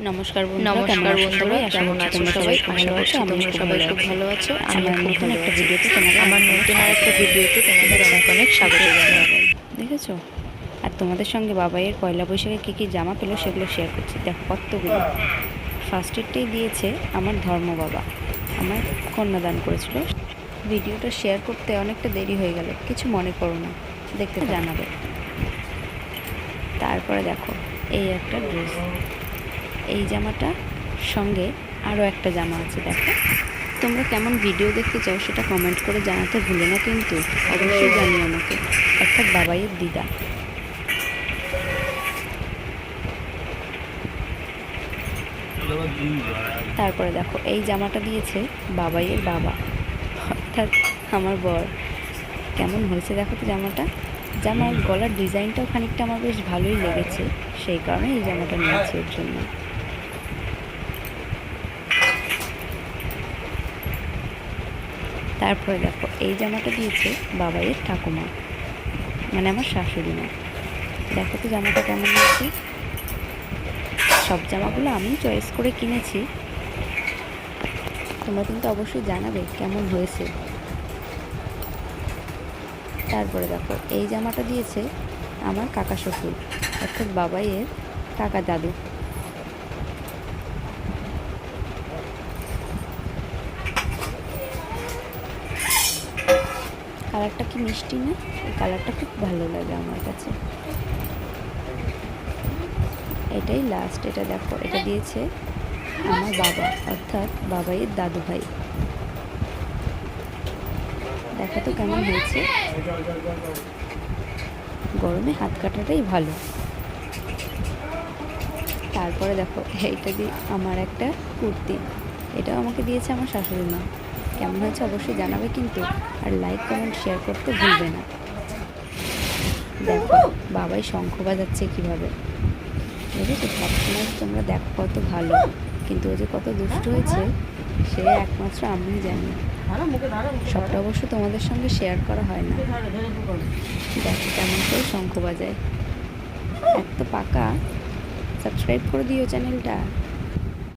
নমস্কার বন্ধুরা, কেমন আছো সবাই? আশা করছি তোমরা সবাই খুব ভালো আছো। আমি নতুন একটা ভিডিওতে তোমাদের অনেক অনেক স্বাগত জানাই। দেখেছো? আর তোমাদের সঙ্গে বাবাইয়ের পয়লা বৈশাখে কী কী জামা পেলো সেগুলো শেয়ার করছি। দেখো কতগুলো। ফার্স্ট এডটাই দিয়েছে আমার ধর্ম বাবা, আমার কন্যাদান করেছিল। ভিডিওটা শেয়ার করতে অনেকটা দেরি হয়ে গেল, কিছু মনে করো না, দেখতে জানাবে। তারপরে দেখো এই একটা ড্রেস, এই জামাটা সঙ্গে আরও একটা জামা আছে। দেখো তোমরা কেমন ভিডিও দেখতে চাও সেটা কমেন্ট করে জানাতে ভুলো না, কিন্তু অবশ্যই জানিও আমাকে, অর্থাৎ বাবাইয়ের দিদা। তারপরে দেখো এই জামাটা দিয়েছে বাবাইয়ের বাবা, অর্থাৎ আমার বর। কেমন হয়েছে দেখো তো জামাটা। জামার গলার ডিজাইনটাও খানিকটা আমার বেশ ভালোই লেগেছে, সেই কারণে এই জামাটা নিয়েছি ওর জন্য। তারপরে দেখো এই জামাটা দিয়েছে বাবাইয়ের ঠাকুমা, মানে আমার শাশুড়ি মা। দেখো তো জামাটা কেমন হয়েছে। সব জামাগুলো আমি চয়েস করে কিনেছি, তোমরা কিন্তু অবশ্যই জানাবে কেমন হয়েছে। তারপরে দেখো এই জামাটা দিয়েছে আমার কাকা শ্বশুর, অর্থাৎ বাবাইয়ের কাকা দাদু। কালারটা কি মিষ্টি না? এই কালারটা খুব ভালো লাগে আমার কাছে। এটাই লাস্ট। এটা দেখো, এটা দিয়েছে আমার বাবা, অর্থাৎ বাবাইয়ের দাদু ভাই। দেখো তো কেমন হয়েছে। গরমে হাত কাটাটাই ভালো। তারপরে দেখো এইটা দিয়ে আমার একটা কুর্তি, এটাও আমাকে দিয়েছে আমার শাশুড়ি মা। কেমন হয়েছে অবশ্যই জানাবে কিন্তু, আর লাইক কমেন্ট শেয়ার করতে ভুলবে না। দেখো বাবাই শঙ্খ বাজাচ্ছে কীভাবে, দেখেছো? সবসময় তোমরা দেখো কত ভালো, কিন্তু ও যে কত দুষ্ট হয়েছে সে একমাত্র আমিই জানি। সবটা অবশ্য তোমাদের সঙ্গে শেয়ার করা হয় না। দেখো কেমন করে শঙ্খ বাজায়, এত পাকা। সাবস্ক্রাইব করে দিও চ্যানেলটা।